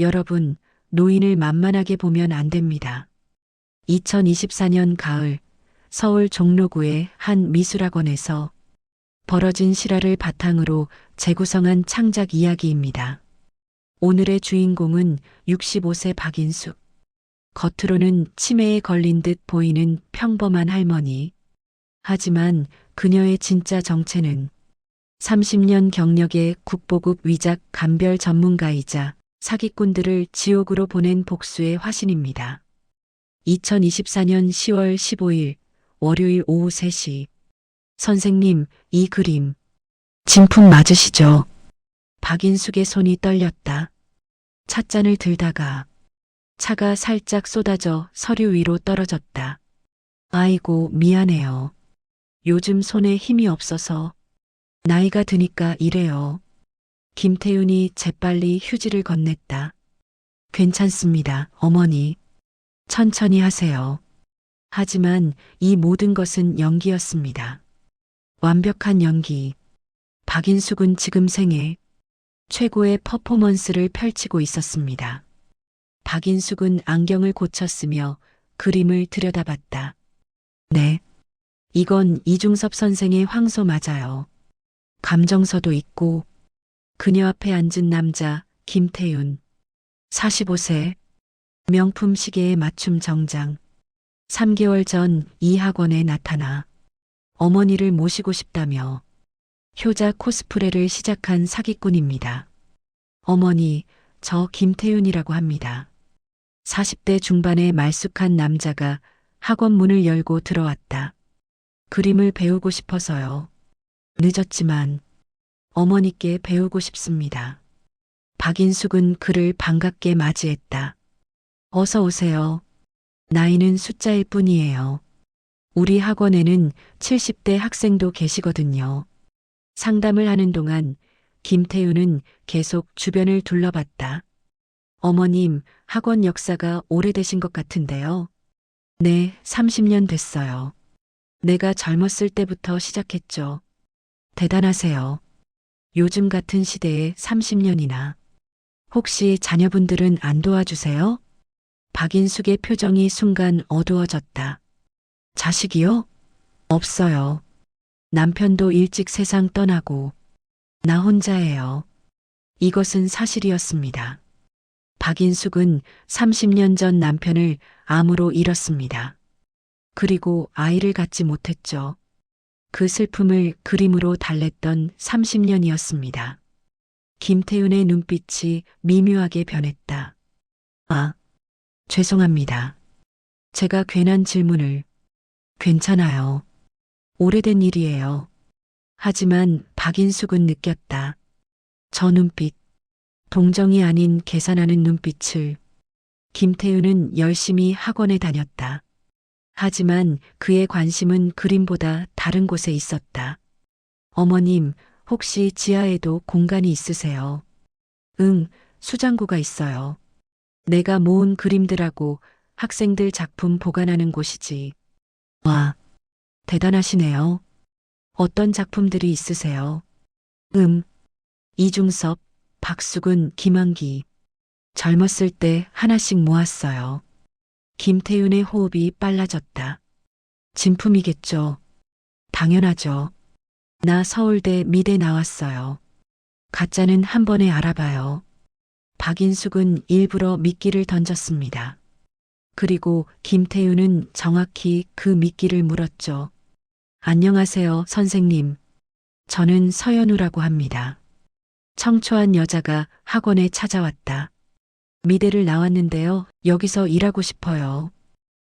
여러분, 노인을 만만하게 보면 안 됩니다. 2024년 가을 서울 종로구의 한 미술학원에서 벌어진 실화를 바탕으로 재구성한 창작 이야기입니다. 오늘의 주인공은 65세 박인숙. 겉으로는 치매에 걸린 듯 보이는 평범한 할머니. 하지만 그녀의 진짜 정체는 30년 경력의 국보급 위작 감별 전문가이자 사기꾼들을 지옥으로 보낸 복수의 화신입니다. 2024년 10월 15일 월요일 오후 3시. 선생님, 이 그림 진품 맞으시죠? 박인숙의 손이 떨렸다. 찻잔을 들다가 차가 살짝 쏟아져 서류 위로 떨어졌다. 아이고, 미안해요. 요즘 손에 힘이 없어서. 나이가 드니까 이래요. 김태윤이 재빨리 휴지를 건넸다. 괜찮습니다, 어머니. 천천히 하세요. 하지만 이 모든 것은 연기였습니다. 완벽한 연기. 박인숙은 지금 생애 최고의 퍼포먼스를 펼치고 있었습니다. 박인숙은 안경을 고쳤으며 그림을 들여다봤다. 네. 이건 이중섭 선생의 황소 맞아요. 감정서도 있고 그녀 앞에 앉은 남자 김태윤. 45세. 명품 시계에 맞춤 정장. 3개월 전 이 학원에 나타나 어머니를 모시고 싶다며 효자 코스프레를 시작한 사기꾼입니다. 어머니, 저 김태윤이라고 합니다. 40대 중반의 말쑥한 남자가 학원 문을 열고 들어왔다. 그림을 배우고 싶어서요. 늦었지만 어머니께 배우고 싶습니다. 박인숙은 그를 반갑게 맞이했다. 어서 오세요. 나이는 숫자일 뿐이에요. 우리 학원에는 70대 학생도 계시거든요. 상담을 하는 동안 김태윤은 계속 주변을 둘러봤다. 어머님, 학원 역사가 오래되신 것 같은데요. 네, 30년 됐어요. 내가 젊었을 때부터 시작했죠. 대단하세요. 요즘 같은 시대에 30년이나. 혹시 자녀분들은 안 도와주세요? 박인숙의 표정이 순간 어두워졌다. 자식이요? 없어요. 남편도 일찍 세상 떠나고 나 혼자예요. 이것은 사실이었습니다. 박인숙은 30년 전 남편을 암으로 잃었습니다. 그리고 아이를 갖지 못했죠. 그 슬픔을 그림으로 달랬던 30년이었습니다. 김태윤의 눈빛이 미묘하게 변했다. 아, 죄송합니다. 제가 괜한 질문을. 괜찮아요. 오래된 일이에요. 하지만 박인숙은 느꼈다. 저 눈빛, 동정이 아닌 계산하는 눈빛을. 김태윤은 열심히 학원에 다녔다. 하지만 그의 관심은 그림보다 다른 곳에 있었다. 어머님, 혹시 지하에도 공간이 있으세요? 응, 수장고가 있어요. 내가 모은 그림들하고 학생들 작품 보관하는 곳이지. 와, 대단하시네요. 어떤 작품들이 있으세요? 이중섭, 박수근, 김한기. 젊었을 때 하나씩 모았어요. 김태윤의 호흡이 빨라졌다. 진품이겠죠. 당연하죠. 나 서울대 미대 나왔어요. 가짜는 한 번에 알아봐요. 박인숙은 일부러 미끼를 던졌습니다. 그리고 김태윤은 정확히 그 미끼를 물었죠. 안녕하세요, 선생님. 저는 서연우라고 합니다. 청초한 여자가 학원에 찾아왔다. 미대를 나왔는데요. 여기서 일하고 싶어요.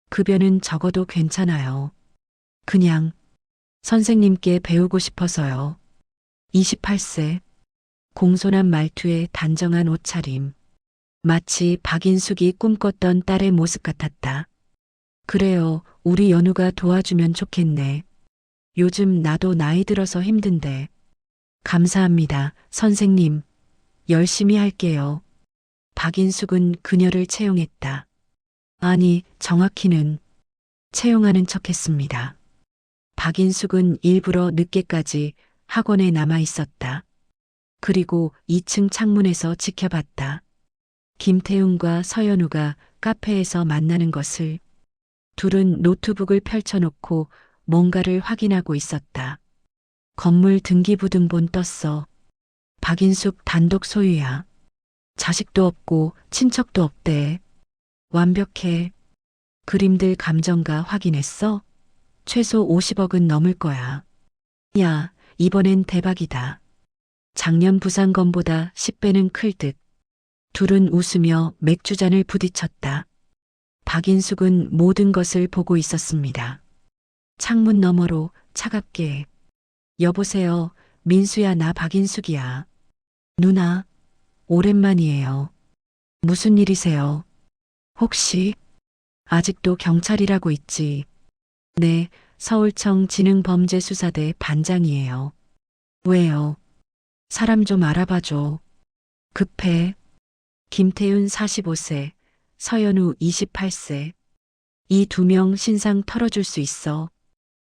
급여는 적어도 괜찮아요. 그냥 선생님께 배우고 싶어서요. 28세. 공손한 말투에 단정한 옷차림. 마치 박인숙이 꿈꿨던 딸의 모습 같았다. 그래요, 우리 연우가 도와주면 좋겠네. 요즘 나도 나이 들어서 힘든데. 감사합니다, 선생님. 열심히 할게요. 박인숙은 그녀를 채용했다. 아니, 정확히는 채용하는 척했습니다. 박인숙은 일부러 늦게까지 학원에 남아 있었다. 그리고 2층 창문에서 지켜봤다. 김태훈과 서연우가 카페에서 만나는 것을. 둘은 노트북을 펼쳐놓고 뭔가를 확인하고 있었다. 건물 등기부등본 떴어. 박인숙 단독 소유야. 자식도 없고 친척도 없대. 완벽해. 그림들 감정가 확인했어? 최소 50억은 넘을 거야. 야, 이번엔 대박이다. 작년 부산건보다 10배는 클 듯. 둘은 웃으며 맥주잔을 부딪혔다. 박인숙은 모든 것을 보고 있었습니다. 창문 너머로 차갑게. 여보세요, 민수야, 나 박인숙이야. 누나, 오랜만이에요. 무슨 일이세요? 혹시 아직도 경찰이라고 있지? 네, 서울청 지능범죄수사대 반장이에요. 왜요? 사람 좀 알아봐줘. 급해. 김태윤 45세, 서연우 28세. 이 두 명 신상 털어줄 수 있어.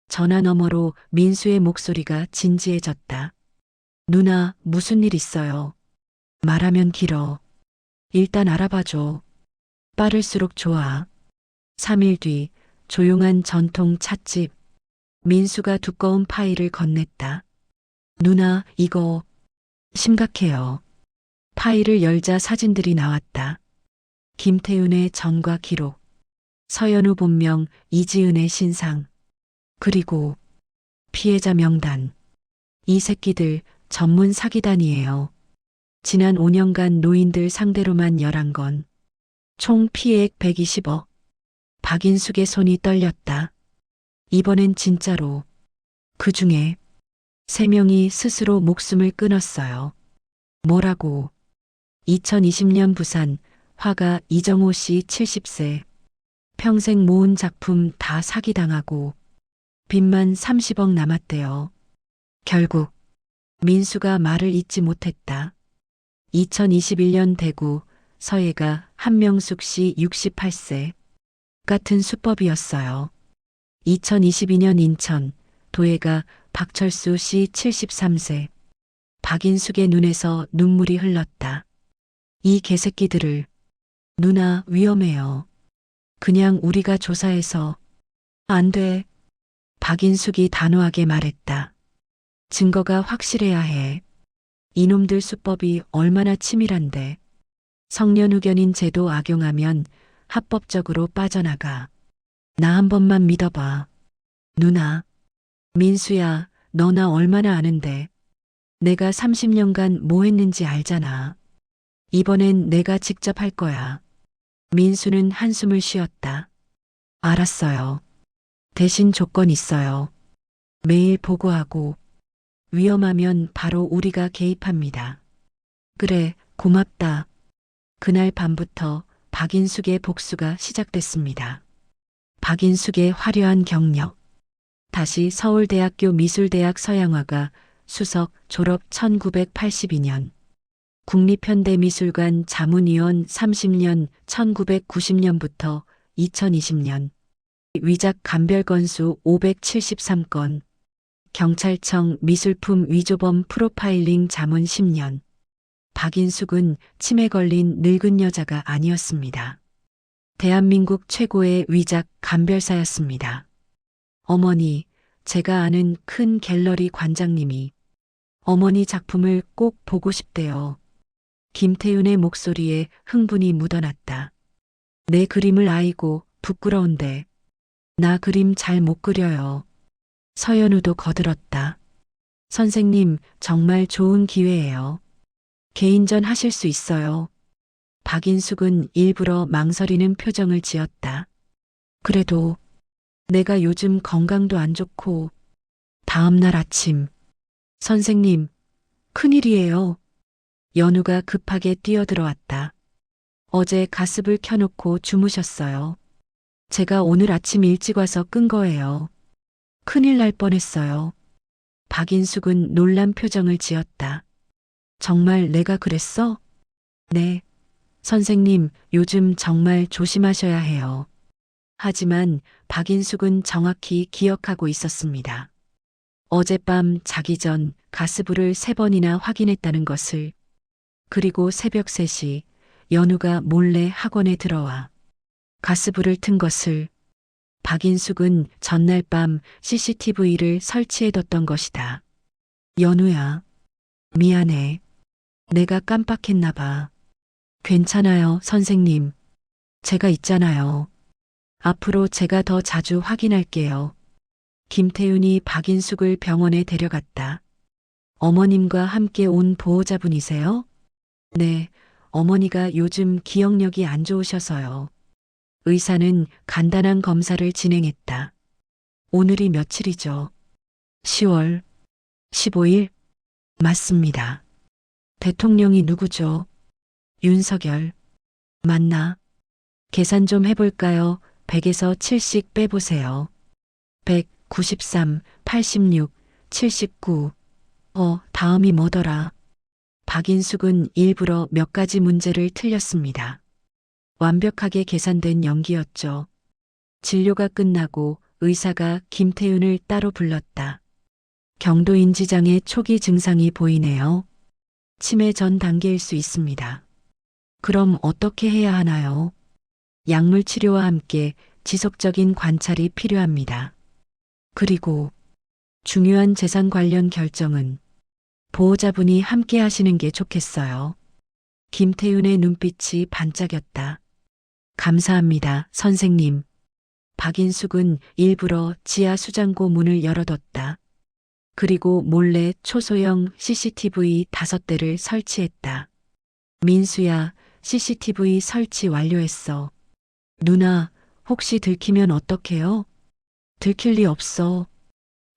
전화 너머로 민수의 목소리가 진지해졌다. 누나, 무슨 일 있어요? 말하면 길어. 일단 알아봐줘. 빠를수록 좋아. 3일 뒤 조용한 전통 찻집. 민수가 두꺼운 파일을 건넸다. 누나, 이거 심각해요. 파일을 열자 사진들이 나왔다. 김태윤의 전과 기록, 서연우 본명, 이지은의 신상, 그리고 피해자 명단. 이 새끼들 전문 사기단이에요. 지난 5년간 노인들 상대로만 11건. 총 피해액 120억. 박인숙의 손이 떨렸다. 이번엔 진짜로. 그 중에 3명이 스스로 목숨을 끊었어요. 뭐라고? 2020년 부산 화가 이정호 씨 70세. 평생 모은 작품 다 사기당하고 빚만 30억 남았대요. 결국 민수가 말을 잇지 못했다. 2021년 대구 서예가 한명숙 씨 68세. 같은 수법이었어요. 2022년 인천 도예가 박철수 씨 73세. 박인숙의 눈에서 눈물이 흘렀다. 이 개새끼들을. 누나, 위험해요. 그냥 우리가 조사해서. 안 돼. 박인숙이 단호하게 말했다. 증거가 확실해야 해. 이놈들 수법이 얼마나 치밀한데. 성년후견인 제도 악용하면 합법적으로 빠져나가. 나 한 번만 믿어봐. 누나. 민수야, 너 나 얼마나 아는데. 내가 30년간 뭐 했는지 알잖아. 이번엔 내가 직접 할 거야. 민수는 한숨을 쉬었다. 알았어요. 대신 조건 있어요. 매일 보고하고 위험하면 바로 우리가 개입합니다. 그래, 고맙다. 그날 밤부터 박인숙의 복수가 시작됐습니다. 박인숙의 화려한 경력. 다시 서울대학교 미술대학 서양화가 수석 졸업 1982년. 국립현대미술관 자문위원 30년 1990년부터 2020년. 위작 감별 건수 573건. 경찰청 미술품 위조범 프로파일링 자문 10년. 박인숙은 치매 걸린 늙은 여자가 아니었습니다. 대한민국 최고의 위작 감별사였습니다. 어머니, 제가 아는 큰 갤러리 관장님이 어머니 작품을 꼭 보고 싶대요. 김태윤의 목소리에 흥분이 묻어났다. 내 그림을 아이고 부끄러운데. 나 그림 잘 못 그려요. 서연우도 거들었다. 선생님, 정말 좋은 기회예요. 개인전 하실 수 있어요. 박인숙은 일부러 망설이는 표정을 지었다. 그래도 내가 요즘 건강도 안 좋고. 다음 날 아침. 선생님, 큰일이에요. 연우가 급하게 뛰어들어왔다. 어제 가습을 켜놓고 주무셨어요. 제가 오늘 아침 일찍 와서 끈 거예요. 큰일 날 뻔했어요. 박인숙은 놀란 표정을 지었다. 정말 내가 그랬어? 네. 선생님, 요즘 정말 조심하셔야 해요. 하지만 박인숙은 정확히 기억하고 있었습니다. 어젯밤 자기 전 가스불을 3번이나 확인했다는 것을. 그리고 새벽 3시 연우가 몰래 학원에 들어와 가스불을 튼 것을 박인숙은 전날 밤 CCTV를 설치해뒀던 것이다. 연우야, 미안해. 내가 깜빡했나 봐. 괜찮아요, 선생님. 제가 있잖아요. 앞으로 제가 더 자주 확인할게요. 김태윤이 박인숙을 병원에 데려갔다. 어머님과 함께 온 보호자분이세요? 네, 어머니가 요즘 기억력이 안 좋으셔서요. 의사는 간단한 검사를 진행했다. 오늘이 며칠이죠? 10월 15일? 맞습니다. 대통령이 누구죠? 윤석열. 맞나? 계산 좀 해볼까요? 100에서 7씩 빼보세요. 100, 93, 86, 79. 다음이 뭐더라? 박인숙은 일부러 몇 가지 문제를 틀렸습니다. 완벽하게 계산된 연기였죠. 진료가 끝나고 의사가 김태윤을 따로 불렀다. 경도인지장의 초기 증상이 보이네요. 치매 전 단계일 수 있습니다. 그럼 어떻게 해야 하나요? 약물 치료와 함께 지속적인 관찰이 필요합니다. 그리고 중요한 재산 관련 결정은 보호자분이 함께 하시는 게 좋겠어요. 김태윤의 눈빛이 반짝였다. 감사합니다, 선생님. 박인숙은 일부러 지하 수장고 문을 열어뒀다. 그리고 몰래 초소형 CCTV 5대를 설치했다. 민수야, CCTV 설치 완료했어. 누나, 혹시 들키면 어떡해요? 들킬 리 없어.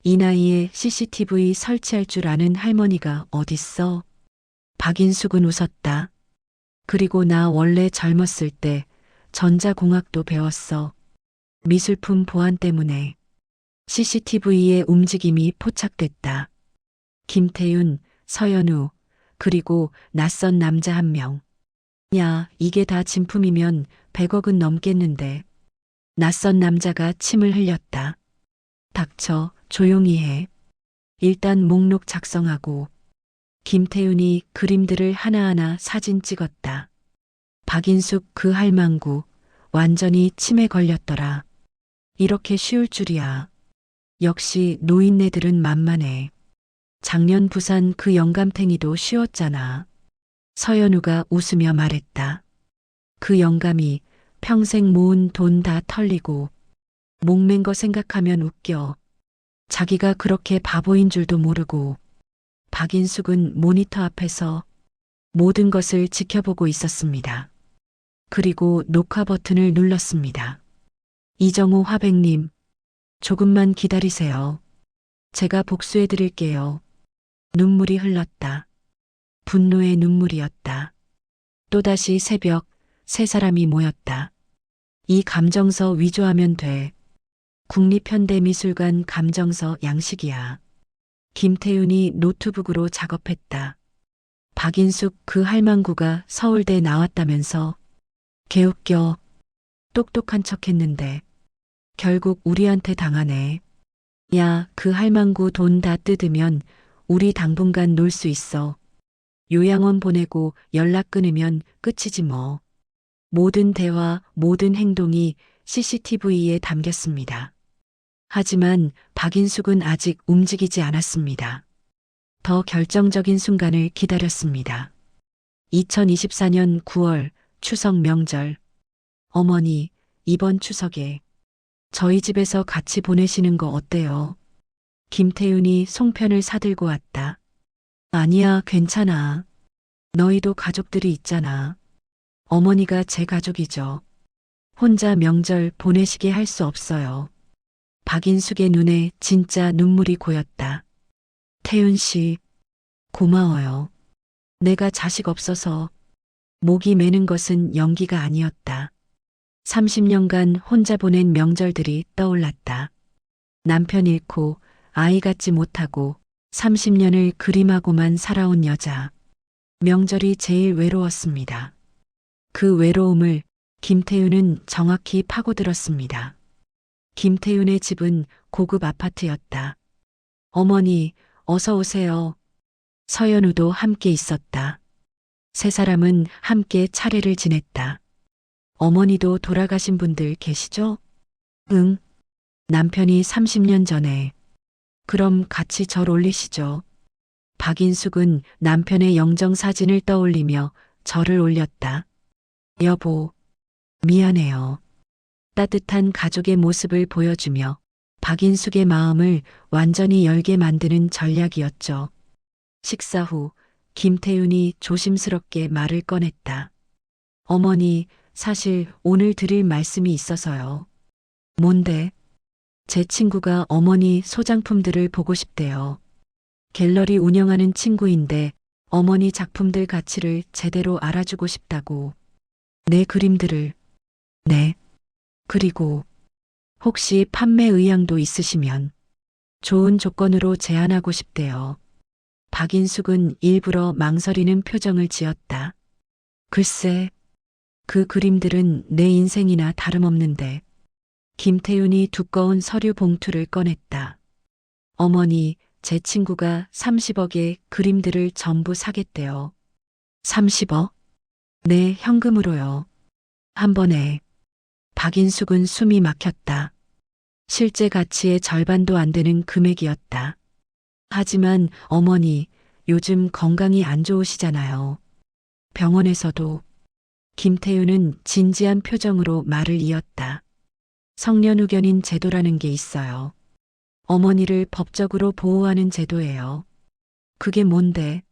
이 나이에 CCTV 설치할 줄 아는 할머니가 어딨어? 박인숙은 웃었다. 그리고 나 원래 젊었을 때 전자공학도 배웠어. 미술품 보안 때문에 CCTV의 움직임이 포착됐다. 김태윤, 서연우, 그리고 낯선 남자 1명. 야, 이게 다 진품이면 100억은 넘겠는데. 낯선 남자가 침을 흘렸다. 닥쳐, 조용히 해. 일단 목록 작성하고. 김태윤이 그림들을 하나하나 사진 찍었다. 박인숙 그 할망구 완전히 침에 걸렸더라. 이렇게 쉬울 줄이야. 역시 노인네들은 만만해. 작년 부산 그 영감탱이도 쉬웠잖아. 서연우가 웃으며 말했다. 그 영감이 평생 모은 돈 다 털리고 목맨 거 생각하면 웃겨. 자기가 그렇게 바보인 줄도 모르고. 박인숙은 모니터 앞에서 모든 것을 지켜보고 있었습니다. 그리고 녹화 버튼을 눌렀습니다. 이정호 화백님, 조금만 기다리세요. 제가 복수해 드릴게요. 눈물이 흘렀다. 분노의 눈물이었다. 또다시 새벽, 세 사람이 모였다. 이 감정서 위조하면 돼. 국립현대미술관 감정서 양식이야. 김태윤이 노트북으로 작업했다. 박인숙 그 할망구가 서울대 나왔다면서. 개웃겨. 똑똑한 척 했는데. 결국 우리한테 당하네. 야, 그 할망구 돈 다 뜯으면 우리 당분간 놀 수 있어. 요양원 보내고 연락 끊으면 끝이지 뭐. 모든 대화, 모든 행동이 CCTV에 담겼습니다. 하지만 박인숙은 아직 움직이지 않았습니다. 더 결정적인 순간을 기다렸습니다. 2024년 9월 추석 명절. 어머니, 이번 추석에 저희 집에서 같이 보내시는 거 어때요? 김태윤이 송편을 사들고 왔다. 아니야, 괜찮아. 너희도 가족들이 있잖아. 어머니가 제 가족이죠. 혼자 명절 보내시게 할 수 없어요. 박인숙의 눈에 진짜 눈물이 고였다. 태윤 씨, 고마워요. 내가 자식 없어서 목이 메는 것은 연기가 아니었다. 30년간 혼자 보낸 명절들이 떠올랐다. 남편 잃고 아이 갖지 못하고 30년을 그림하고만 살아온 여자. 명절이 제일 외로웠습니다. 그 외로움을 김태윤은 정확히 파고들었습니다. 김태윤의 집은 고급 아파트였다. 어머니, 어서 오세요. 서연우도 함께 있었다. 세 사람은 함께 차례를 지냈다. 어머니도 돌아가신 분들 계시죠? 응. 남편이 30년 전에. 그럼 같이 절 올리시죠. 박인숙은 남편의 영정 사진을 떠올리며 절을 올렸다. 여보, 미안해요. 따뜻한 가족의 모습을 보여주며 박인숙의 마음을 완전히 열게 만드는 전략이었죠. 식사 후 김태윤이 조심스럽게 말을 꺼냈다. 어머니, 사실 오늘 드릴 말씀이 있어서요. 뭔데? 제 친구가 어머니 소장품들을 보고 싶대요. 갤러리 운영하는 친구인데 어머니 작품들 가치를 제대로 알아주고 싶다고. 내 그림들을. 네. 그리고 혹시 판매 의향도 있으시면 좋은 조건으로 제안하고 싶대요. 박인숙은 일부러 망설이는 표정을 지었다. 글쎄, 그 그림들은 내 인생이나 다름없는데. 김태윤이 두꺼운 서류 봉투를 꺼냈다. 어머니, 제 친구가 30억의 그림들을 전부 사겠대요. 30억? 네, 현금으로요. 한 번에. 박인숙은 숨이 막혔다. 실제 가치의 절반도 안 되는 금액이었다. 하지만 어머니, 요즘 건강이 안 좋으시잖아요. 병원에서도. 김태윤은 진지한 표정으로 말을 이었다. 성년후견인 제도라는 게 있어요. 어머니를 법적으로 보호하는 제도예요. 그게 뭔데?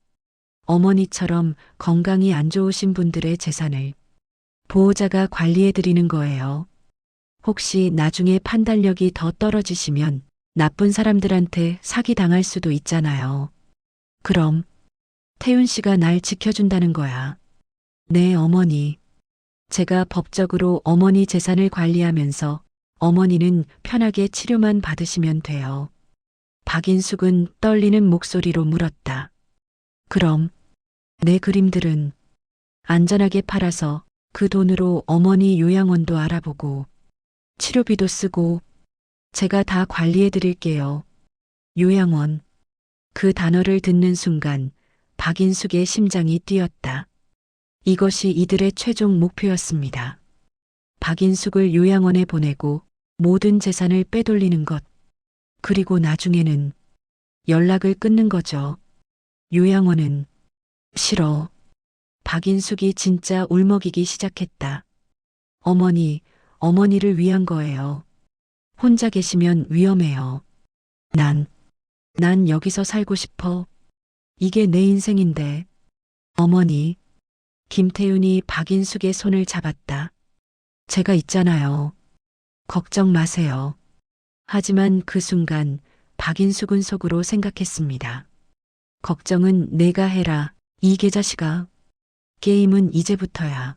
어머니처럼 건강이 안 좋으신 분들의 재산을 보호자가 관리해드리는 거예요. 혹시 나중에 판단력이 더 떨어지시면 나쁜 사람들한테 사기당할 수도 있잖아요. 그럼 태윤 씨가 날 지켜준다는 거야. 네, 어머니. 제가 법적으로 어머니 재산을 관리하면서 어머니는 편하게 치료만 받으시면 돼요. 박인숙은 떨리는 목소리로 물었다. 그럼 내 그림들은 안전하게 팔아서 그 돈으로 어머니 요양원도 알아보고 치료비도 쓰고 제가 다 관리해 드릴게요. 요양원. 그 단어를 듣는 순간 박인숙의 심장이 뛰었다. 이것이 이들의 최종 목표였습니다. 박인숙을 요양원에 보내고 모든 재산을 빼돌리는 것. 그리고 나중에는 연락을 끊는 거죠. 요양원은 싫어. 박인숙이 진짜 울먹이기 시작했다. 어머니, 어머니를 위한 거예요. 혼자 계시면 위험해요. 난 여기서 살고 싶어. 이게 내 인생인데. 어머니. 김태윤이 박인숙의 손을 잡았다. 제가 있잖아요. 걱정 마세요. 하지만 그 순간 박인숙은 속으로 생각했습니다. 걱정은 내가 해라. 이 계자식아. 게임은 이제부터야.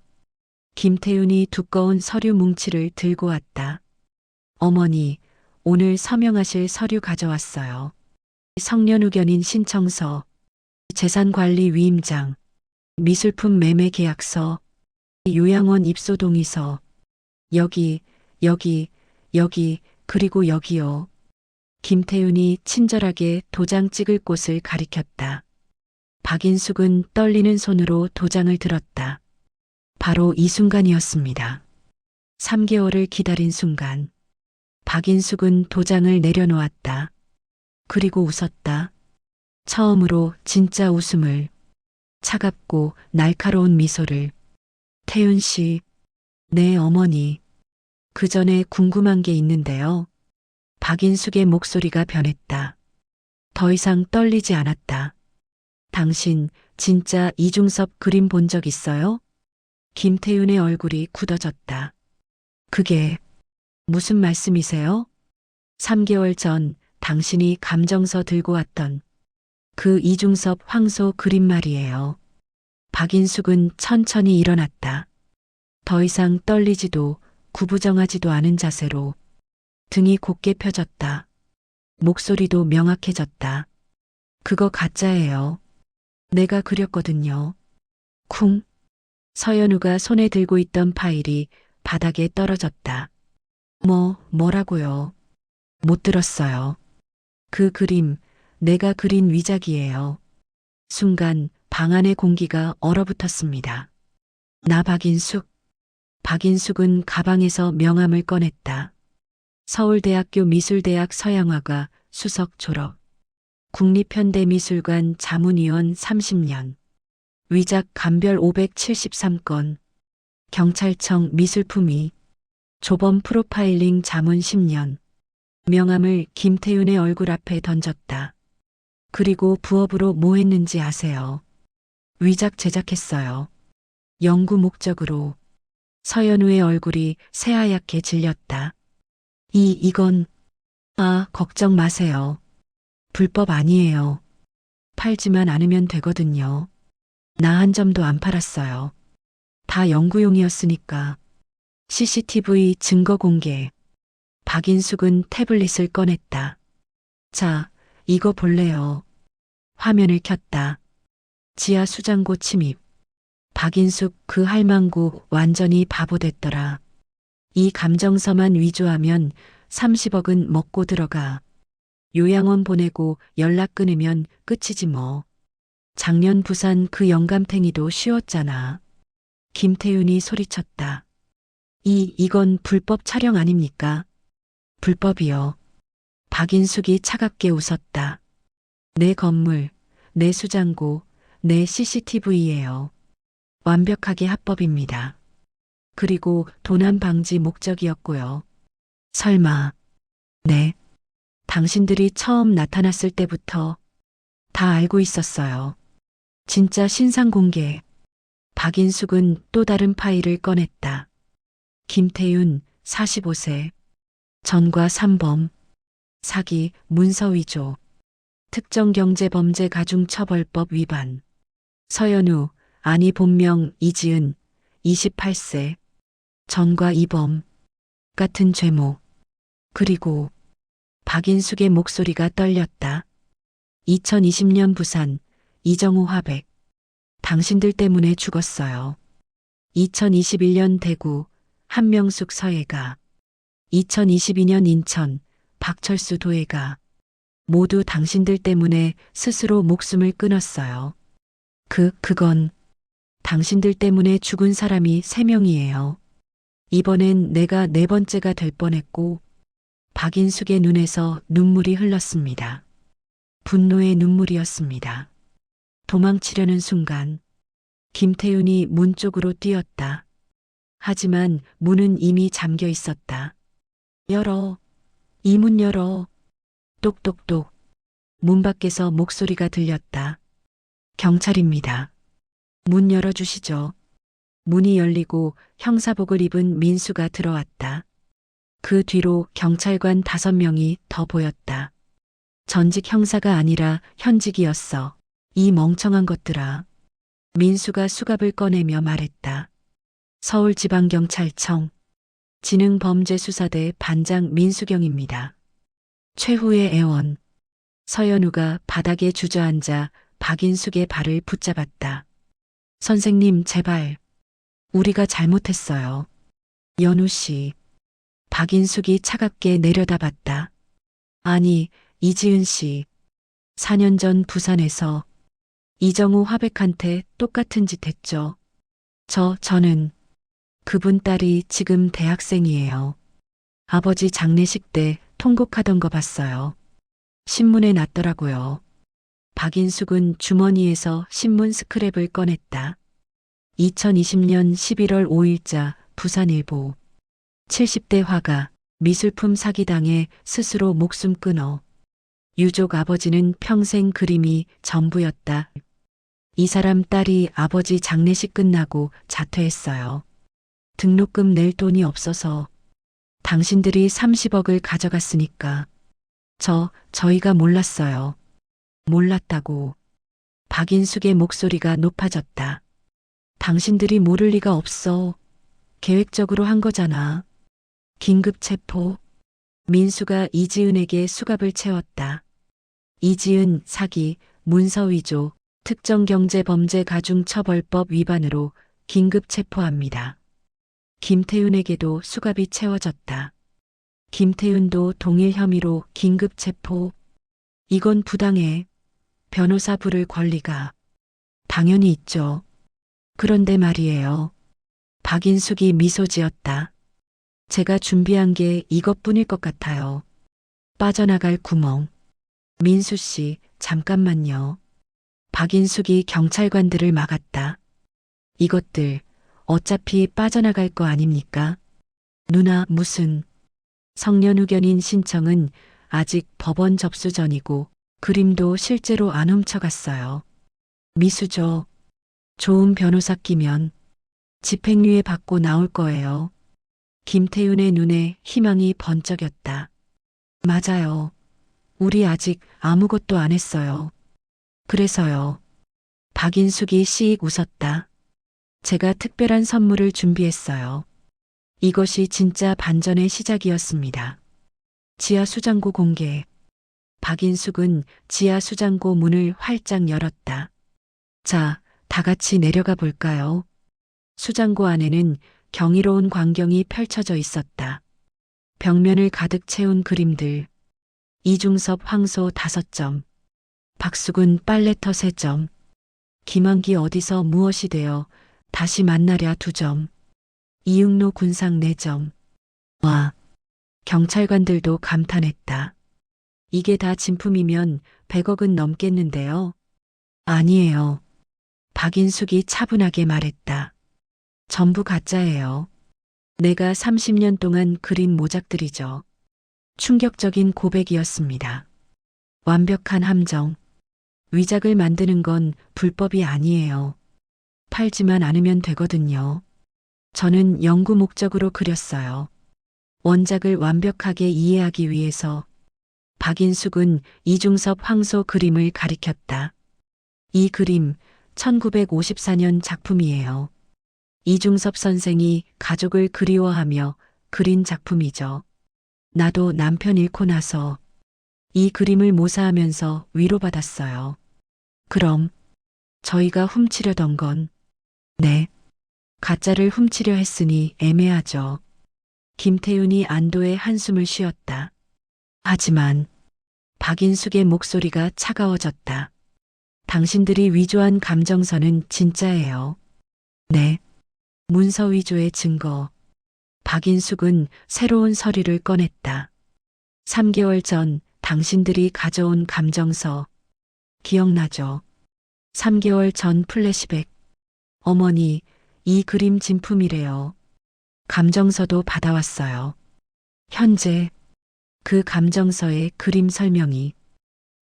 김태윤이 두꺼운 서류 뭉치를 들고 왔다. 어머니, 오늘 서명하실 서류 가져왔어요. 성년후견인 신청서, 재산관리 위임장, 미술품 매매 계약서, 요양원 입소 동의서, 여기, 그리고 여기요. 김태윤이 친절하게 도장 찍을 곳을 가리켰다. 박인숙은 떨리는 손으로 도장을 들었다. 바로 이 순간이었습니다. 3개월을 기다린 순간, 박인숙은 도장을 내려놓았다. 그리고 웃었다. 처음으로 진짜 웃음을, 차갑고 날카로운 미소를. 태윤 씨, 네 어머니. 그 전에 궁금한 게 있는데요. 박인숙의 목소리가 변했다. 더 이상 떨리지 않았다. 당신 진짜 이중섭 그림 본 적 있어요? 김태윤의 얼굴이 굳어졌다. 그게 무슨 말씀이세요? 3개월 전 당신이 감정서 들고 왔던 그 이중섭 황소 그림 말이에요. 박인숙은 천천히 일어났다. 더 이상 떨리지도 구부정하지도 않은 자세로 등이 곧게 펴졌다. 목소리도 명확해졌다. 그거 가짜예요. 내가 그렸거든요. 쿵. 서연우가 손에 들고 있던 파일이 바닥에 떨어졌다. 뭐라고요? 못 들었어요. 그 그림, 내가 그린 위작이에요. 순간 방 안의 공기가 얼어붙었습니다. 나 박인숙. 박인숙은 가방에서 명함을 꺼냈다. 서울대학교 미술대학 서양화과 수석 졸업. 국립현대미술관 자문위원 30년. 위작 감별 573건. 경찰청 미술품위. 조범 프로파일링 자문 10년. 명함을 김태윤의 얼굴 앞에 던졌다. 그리고 부업으로 뭐 했는지 아세요? 위작 제작했어요. 연구 목적으로. 서연우의 얼굴이 새하얗게 질렸다. 이건, 걱정 마세요. 불법 아니에요. 팔지만 않으면 되거든요. 나 한 점도 안 팔았어요. 다 연구용이었으니까. CCTV 증거 공개. 박인숙은 태블릿을 꺼냈다. 자, 이거 볼래요. 화면을 켰다. 지하 수장고 침입. 박인숙 그 할망구 완전히 바보 됐더라. 이 감정서만 위조하면 30억은 먹고 들어가. 요양원 보내고 연락 끊으면 끝이지 뭐. 작년 부산 그 영감탱이도 쉬웠잖아. 김태윤이 소리쳤다. 이건 불법 촬영 아닙니까? 불법이요. 박인숙이 차갑게 웃었다. 내 건물, 내 수장고, 내 CCTV예요. 완벽하게 합법입니다. 그리고 도난 방지 목적이었고요. 설마. 네. 당신들이 처음 나타났을 때부터 다 알고 있었어요. 진짜 신상 공개. 박인숙은 또 다른 파일을 꺼냈다. 김태윤 45세. 전과 3범. 사기, 문서 위조. 특정경제범죄 가중처벌법 위반. 서연우, 아니 본명 이지은 28세. 전과 2범. 같은 죄목. 그리고 박인숙의 목소리가 떨렸다. 2020년 부산 이정우 화백. 당신들 때문에 죽었어요. 2021년 대구 한명숙 서예가. 2022년 인천 박철수 도예가. 모두 당신들 때문에 스스로 목숨을 끊었어요. 그건 당신들 때문에 죽은 사람이 3명이에요. 이번엔 내가 4번째가 될 뻔했고. 박인숙의 눈에서 눈물이 흘렀습니다. 분노의 눈물이었습니다. 도망치려는 순간 김태윤이 문 쪽으로 뛰었다. 하지만 문은 이미 잠겨 있었다. 열어. 이 문 열어. 똑똑똑. 문 밖에서 목소리가 들렸다. 경찰입니다. 문 열어주시죠. 문이 열리고 형사복을 입은 민수가 들어왔다. 그 뒤로 경찰관 5명이 더 보였다. 전직 형사가 아니라 현직이었어. 이 멍청한 것들아. 민수가 수갑을 꺼내며 말했다. 서울지방경찰청 지능범죄수사대 반장 민수경입니다. 최후의 애원. 서연우가 바닥에 주저앉아 박인숙의 발을 붙잡았다. 선생님 제발. 우리가 잘못했어요. 연우 씨. 박인숙이 차갑게 내려다봤다. 아니, 이지은 씨. 4년 전 부산에서 이정우 화백한테 똑같은 짓 했죠. 저는 그분 딸이 지금 대학생이에요. 아버지 장례식 때 통곡하던 거 봤어요. 신문에 났더라고요. 박인숙은 주머니에서 신문 스크랩을 꺼냈다. 2020년 11월 5일자 부산일보. 70대 화가 미술품 사기당해 스스로 목숨 끊어. 유족 아버지는 평생 그림이 전부였다. 이 사람 딸이 아버지 장례식 끝나고 자퇴했어요. 등록금 낼 돈이 없어서. 당신들이 30억을 가져갔으니까. 저희가 몰랐어요. 몰랐다고. 박인숙의 목소리가 높아졌다. 당신들이 모를 리가 없어. 계획적으로 한 거잖아. 긴급 체포. 민수가 이지은에게 수갑을 채웠다. 이지은 사기, 문서 위조, 특정경제범죄 가중처벌법 위반으로 긴급 체포합니다. 김태윤에게도 수갑이 채워졌다. 김태윤도 동일 혐의로 긴급 체포. 이건 부당해. 변호사 부를 권리가. 당연히 있죠. 그런데 말이에요. 박인숙이 미소 지었다. 제가 준비한 게 이것뿐일 것 같아요. 빠져나갈 구멍. 민수 씨, 잠깐만요. 박인숙이 경찰관들을 막았다. 이것들, 어차피 빠져나갈 거 아닙니까? 누나, 무슨. 성년후견인 신청은 아직 법원 접수 전이고 그림도 실제로 안 훔쳐갔어요. 미수죠. 좋은 변호사 끼면 집행유예 받고 나올 거예요. 김태윤의 눈에 희망이 번쩍였다. 맞아요. 우리 아직 아무것도 안 했어요. 그래서요. 박인숙이 씩 웃었다. 제가 특별한 선물을 준비했어요. 이것이 진짜 반전의 시작이었습니다. 지하 수장고 공개. 박인숙은 지하 수장고 문을 활짝 열었다. 자, 다 같이 내려가 볼까요? 수장고 안에는 경이로운 광경이 펼쳐져 있었다. 벽면을 가득 채운 그림들. 이중섭 황소 5점. 박수근 빨래터 3점. 김한기 어디서 무엇이 되어 다시 만나랴 2점. 이응로 군상 4점. 와, 경찰관들도 감탄했다. 이게 다 진품이면 100억은 넘겠는데요. 아니에요. 박인숙이 차분하게 말했다. 전부 가짜예요. 내가 30년 동안 그린 모작들이죠. 충격적인 고백이었습니다. 완벽한 함정. 위작을 만드는 건 불법이 아니에요. 팔지만 않으면 되거든요. 저는 연구 목적으로 그렸어요. 원작을 완벽하게 이해하기 위해서. 박인숙은 이중섭 황소 그림을 가리켰다. 이 그림 1954년 작품이에요. 이중섭 선생이 가족을 그리워하며 그린 작품이죠. 나도 남편 잃고 나서 이 그림을 모사하면서 위로받았어요. 그럼 저희가 훔치려던 건 네, 가짜를 훔치려 했으니 애매하죠. 김태윤이 안도의 한숨을 쉬었다. 하지만 박인숙의 목소리가 차가워졌다. 당신들이 위조한 감정서는 진짜예요. 네. 문서 위조의 증거. 박인숙은 새로운 서류를 꺼냈다. 3개월 전 당신들이 가져온 감정서. 기억나죠? 3개월 전 플래시백. 어머니, 이 그림 진품이래요. 감정서도 받아왔어요. 현재 그 감정서의 그림 설명이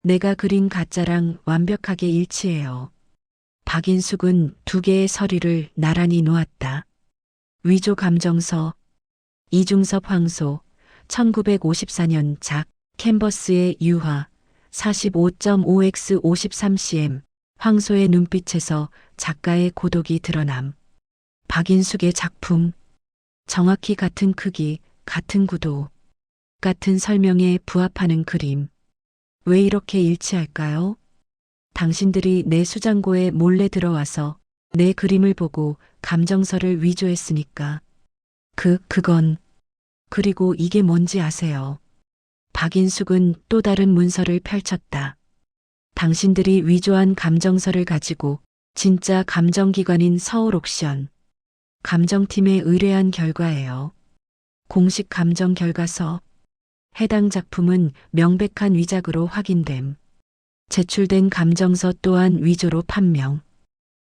내가 그린 가짜랑 완벽하게 일치해요. 박인숙은 2개의 서류를 나란히 놓았다. 위조 감정서, 이중섭 황소, 1954년 작, 캔버스의 유화, 45.5x 53cm, 황소의 눈빛에서 작가의 고독이 드러남. 박인숙의 작품, 정확히 같은 크기, 같은 구도, 같은 설명에 부합하는 그림. 왜 이렇게 일치할까요? 당신들이 내 수장고에 몰래 들어와서 내 그림을 보고 감정서를 위조했으니까. 그건. 그리고 이게 뭔지 아세요? 박인숙은 또 다른 문서를 펼쳤다. 당신들이 위조한 감정서를 가지고 진짜 감정기관인 서울옥션 감정팀에 의뢰한 결과예요. 공식 감정 결과서. 해당 작품은 명백한 위작으로 확인됨. 제출된 감정서 또한 위조로 판명.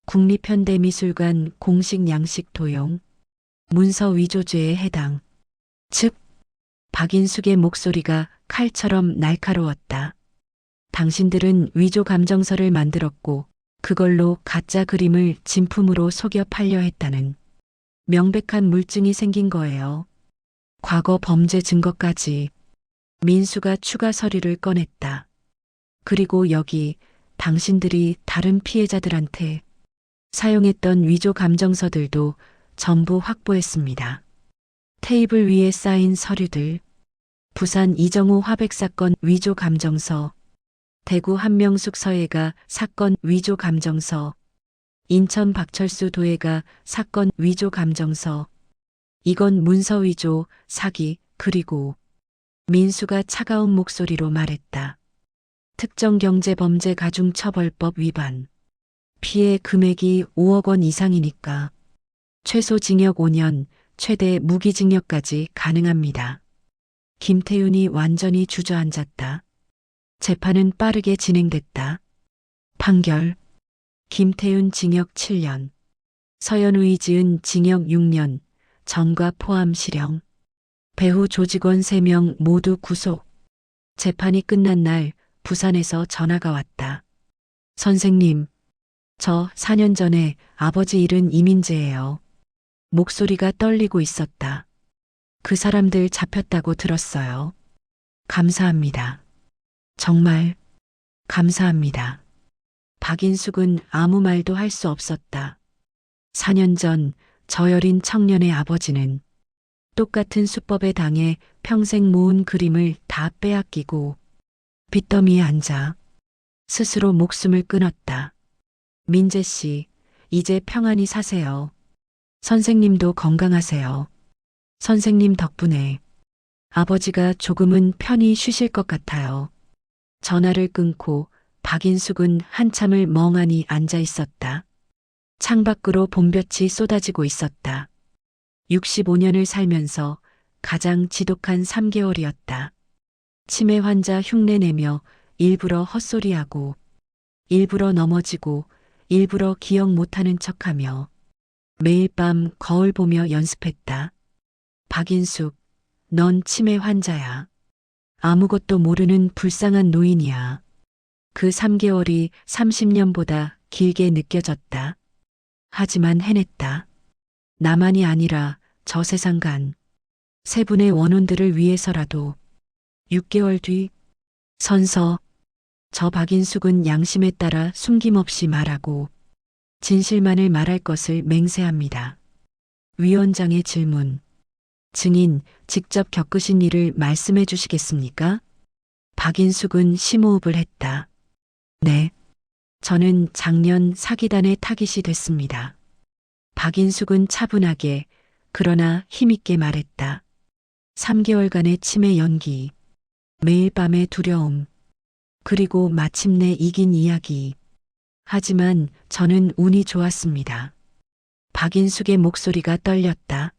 국립현대미술관 공식 양식 도용. 문서 위조죄에 해당. 즉, 박인숙의 목소리가 칼처럼 날카로웠다. 당신들은 위조 감정서를 만들었고 그걸로 가짜 그림을 진품으로 속여 팔려 했다는 명백한 물증이 생긴 거예요. 과거 범죄 증거까지. 민수가 추가 서류를 꺼냈다. 그리고 여기 당신들이 다른 피해자들한테 사용했던 위조 감정서들도 전부 확보했습니다. 테이블 위에 쌓인 서류들. 부산 이정호 화백 사건 위조 감정서. 대구 한명숙 서예가 사건 위조 감정서. 인천 박철수 도예가 사건 위조 감정서. 이건 문서 위조, 사기, 그리고 민수가 차가운 목소리로 말했다. 특정경제범죄 가중처벌법 위반. 피해 금액이 5억 원 이상이니까 최소 징역 5년, 최대 무기징역까지 가능합니다. 김태윤이 완전히 주저앉았다. 재판은 빠르게 진행됐다. 판결. 김태윤 징역 7년. 서현우이 지은 징역 6년. 전과 포함 실형. 배우 조직원 3명 모두 구속. 재판이 끝난 날 부산에서 전화가 왔다. 선생님, 저 4년 전에 아버지 잃은 이민재예요. 목소리가 떨리고 있었다. 그 사람들 잡혔다고 들었어요. 감사합니다. 정말 감사합니다. 박인숙은 아무 말도 할 수 없었다. 4년 전 저여린 청년의 아버지는 똑같은 수법에 당해 평생 모은 그림을 다 빼앗기고 빚더미에 앉아 스스로 목숨을 끊었다. 민재 씨, 이제 평안히 사세요. 선생님도 건강하세요. 선생님 덕분에 아버지가 조금은 편히 쉬실 것 같아요. 전화를 끊고 박인숙은 한참을 멍하니 앉아 있었다. 창밖으로 봄볕이 쏟아지고 있었다. 65년을 살면서 가장 지독한 3개월이었다. 치매 환자 흉내내며 일부러 헛소리하고 일부러 넘어지고 일부러 기억 못하는 척하며 매일 밤 거울 보며 연습했다. 박인숙, 넌 치매 환자야. 아무것도 모르는 불쌍한 노인이야. 그 3개월이 30년보다 길게 느껴졌다. 하지만 해냈다. 나만이 아니라 저 세상간 세 분의 원혼들을 위해서라도. 6개월 뒤 선서. 저 박인숙은 양심에 따라 숨김없이 말하고 진실만을 말할 것을 맹세합니다. 위원장의 질문. 증인, 직접 겪으신 일을 말씀해 주시겠습니까? 박인숙은 심호흡을 했다. 네. 저는 작년 사기단의 타깃이 됐습니다. 박인숙은 차분하게 그러나 힘있게 말했다. 3개월간의 치매 연기, 매일 밤의 두려움, 그리고 마침내 이긴 이야기. 하지만 저는 운이 좋았습니다. 박인숙의 목소리가 떨렸다.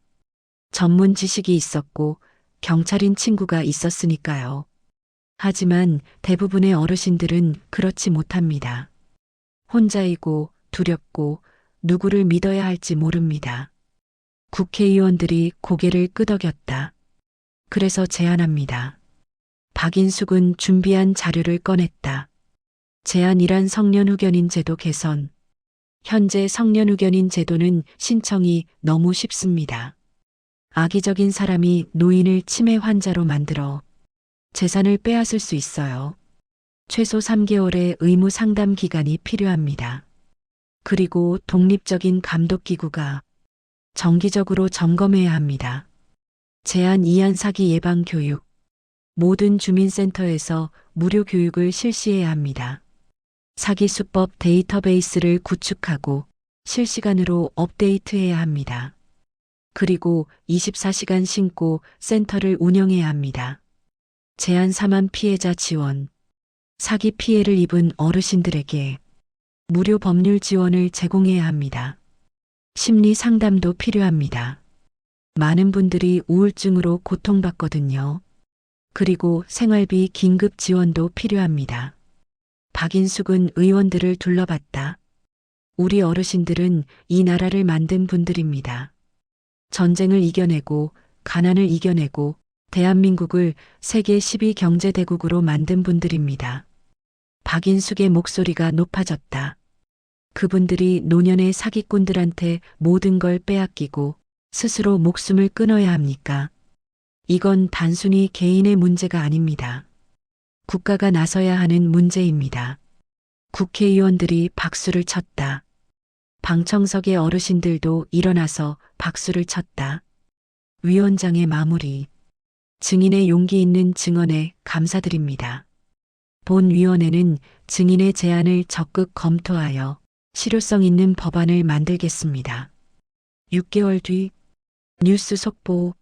전문 지식이 있었고 경찰인 친구가 있었으니까요. 하지만 대부분의 어르신들은 그렇지 못합니다. 혼자이고 두렵고 누구를 믿어야 할지 모릅니다. 국회의원들이 고개를 끄덕였다. 그래서 제안합니다. 박인숙은 준비한 자료를 꺼냈다. 제안이란 성년후견인 제도 개선. 현재 성년후견인 제도는 신청이 너무 쉽습니다. 악의적인 사람이 노인을 치매 환자로 만들어 재산을 빼앗을 수 있어요. 최소 3개월의 의무 상담 기간이 필요합니다. 그리고 독립적인 감독기구가 정기적으로 점검해야 합니다. 제한 이한 사기 예방 교육. 모든 주민센터에서 무료 교육을 실시해야 합니다. 사기 수법 데이터베이스를 구축하고 실시간으로 업데이트해야 합니다. 그리고 24시간 신고 센터를 운영해야 합니다. 제한 사망 피해자 지원. 사기 피해를 입은 어르신들에게 무료 법률 지원을 제공해야 합니다. 심리 상담도 필요합니다. 많은 분들이 우울증으로 고통받거든요. 그리고 생활비 긴급 지원도 필요합니다. 박인숙은 의원들을 둘러봤다. 우리 어르신들은 이 나라를 만든 분들입니다. 전쟁을 이겨내고 가난을 이겨내고 대한민국을 세계 10위 경제대국으로 만든 분들입니다. 박인숙의 목소리가 높아졌다. 그분들이 노년의 사기꾼들한테 모든 걸 빼앗기고 스스로 목숨을 끊어야 합니까? 이건 단순히 개인의 문제가 아닙니다. 국가가 나서야 하는 문제입니다. 국회의원들이 박수를 쳤다. 방청석의 어르신들도 일어나서 박수를 쳤다. 위원장의 마무리. 증인의 용기 있는 증언에 감사드립니다. 본위원회는 증인의 제안을 적극 검토하여 실효성 있는 법안을 만들겠습니다. 6개월 뒤 뉴스 속보.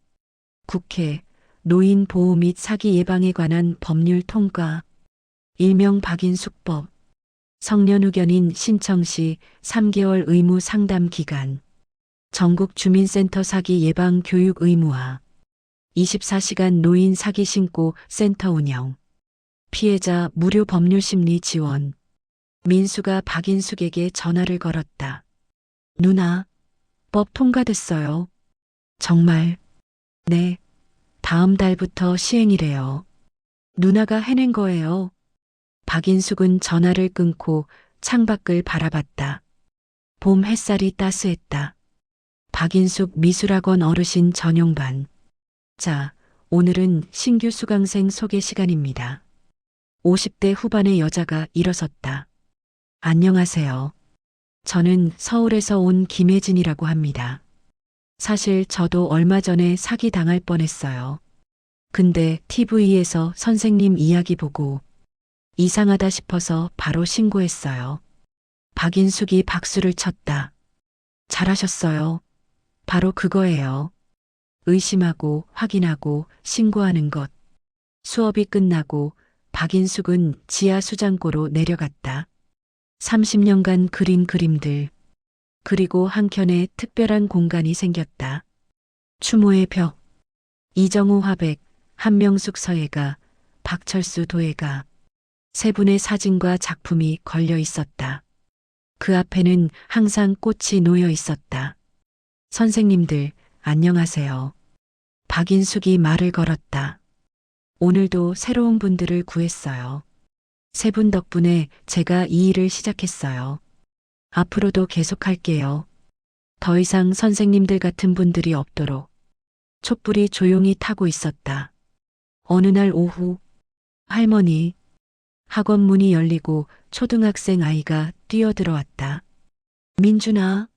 국회 노인 보호 및 사기 예방에 관한 법률 통과. 일명 박인숙법. 성년후견인 신청시 3개월 의무 상담 기간. 전국 주민센터 사기 예방 교육 의무화. 24시간 노인 사기 신고 센터 운영. 피해자 무료 법률 심리 지원. 민수가 박인숙에게 전화를 걸었다. 누나, 법 통과됐어요. 정말? 네. 다음 달부터 시행이래요. 누나가 해낸 거예요. 박인숙은 전화를 끊고 창밖을 바라봤다. 봄 햇살이 따스했다. 박인숙 미술학원 어르신 전용반. 자, 오늘은 신규 수강생 소개 시간입니다. 50대 후반의 여자가 일어섰다. 안녕하세요. 저는 서울에서 온 김혜진이라고 합니다. 사실 저도 얼마 전에 사기 당할 뻔했어요. 근데 TV에서 선생님 이야기 보고 이상하다 싶어서 바로 신고했어요. 박인숙이 박수를 쳤다. 잘하셨어요. 바로 그거예요. 의심하고 확인하고 신고하는 것. 수업이 끝나고 박인숙은 지하 수장고로 내려갔다. 30년간 그린 그림들. 그리고 한켠에 특별한 공간이 생겼다. 추모의 벽. 이정우 화백, 한명숙 서예가, 박철수 도예가. 세 분의 사진과 작품이 걸려 있었다. 그 앞에는 항상 꽃이 놓여 있었다. 선생님들, 안녕하세요. 박인숙이 말을 걸었다. 오늘도 새로운 분들을 구했어요. 세 분 덕분에 제가 이 일을 시작했어요. 앞으로도 계속할게요. 더 이상 선생님들 같은 분들이 없도록. 촛불이 조용히 타고 있었다. 어느 날 오후, 할머니, 학원 문이 열리고 초등학생 아이가 뛰어들어왔다. 민준아,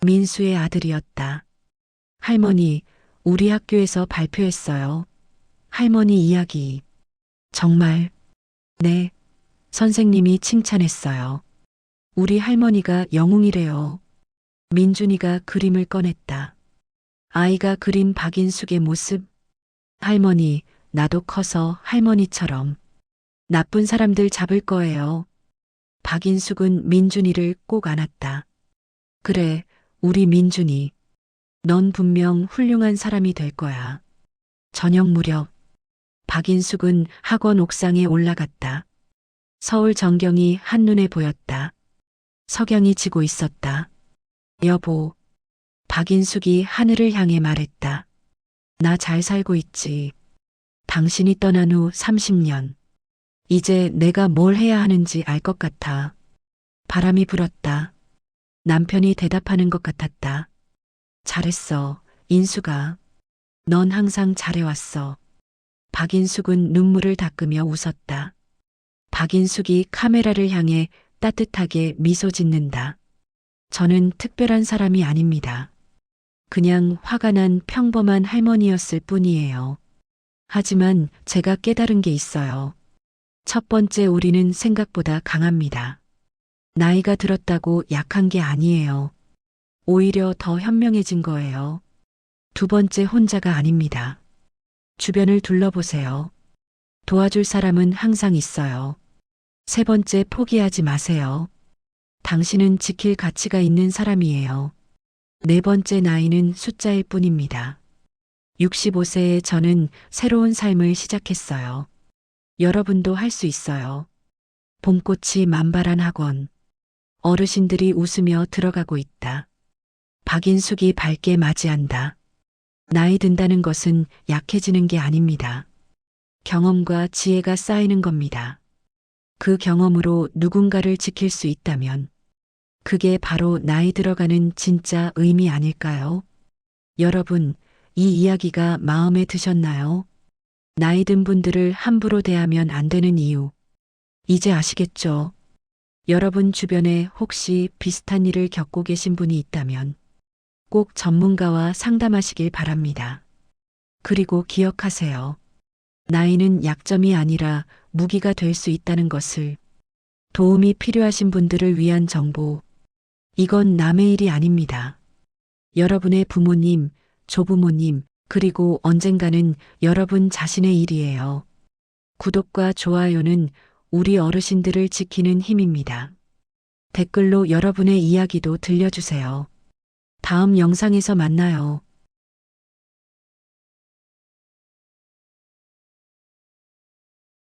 민수의 아들이었다. 할머니, 우리 학교에서 발표했어요. 할머니 이야기. 정말? 네. 선생님이 칭찬했어요. 우리 할머니가 영웅이래요. 민준이가 그림을 꺼냈다. 아이가 그린 박인숙의 모습. 할머니, 나도 커서 할머니처럼 나쁜 사람들 잡을 거예요. 박인숙은 민준이를 꼭 안았다. 그래, 우리 민준이. 넌 분명 훌륭한 사람이 될 거야. 저녁 무렵, 박인숙은 학원 옥상에 올라갔다. 서울 전경이 한눈에 보였다. 석양이 지고 있었다. 여보, 박인숙이 하늘을 향해 말했다. 나 잘 살고 있지. 당신이 떠난 후 30년. 이제 내가 뭘 해야 하는지 알 것 같아. 바람이 불었다. 남편이 대답하는 것 같았다. 잘했어, 인숙아. 넌 항상 잘해왔어. 박인숙은 눈물을 닦으며 웃었다. 박인숙이 카메라를 향해 따뜻하게 미소 짓는다. 저는 특별한 사람이 아닙니다. 그냥 화가 난 평범한 할머니였을 뿐이에요. 하지만 제가 깨달은 게 있어요. 첫 번째, 우리는 생각보다 강합니다. 나이가 들었다고 약한 게 아니에요. 오히려 더 현명해진 거예요. 두 번째, 혼자가 아닙니다. 주변을 둘러보세요. 도와줄 사람은 항상 있어요. 세 번째, 포기하지 마세요. 당신은 지킬 가치가 있는 사람이에요. 네 번째, 나이는 숫자일 뿐입니다. 65세에 저는 새로운 삶을 시작했어요. 여러분도 할 수 있어요. 봄꽃이 만발한 학원. 어르신들이 웃으며 들어가고 있다. 박인숙이 밝게 맞이한다. 나이 든다는 것은 약해지는 게 아닙니다. 경험과 지혜가 쌓이는 겁니다. 그 경험으로 누군가를 지킬 수 있다면 그게 바로 나이 들어가는 진짜 의미 아닐까요? 여러분, 이 이야기가 마음에 드셨나요? 나이 든 분들을 함부로 대하면 안 되는 이유. 이제 아시겠죠? 여러분 주변에 혹시 비슷한 일을 겪고 계신 분이 있다면 꼭 전문가와 상담하시길 바랍니다. 그리고 기억하세요. 나이는 약점이 아니라 무기가 될 수 있다는 것을. 도움이 필요하신 분들을 위한 정보. 이건 남의 일이 아닙니다. 여러분의 부모님, 조부모님, 그리고 언젠가는 여러분 자신의 일이에요. 구독과 좋아요는 우리 어르신들을 지키는 힘입니다. 댓글로 여러분의 이야기도 들려주세요. 다음 영상에서 만나요.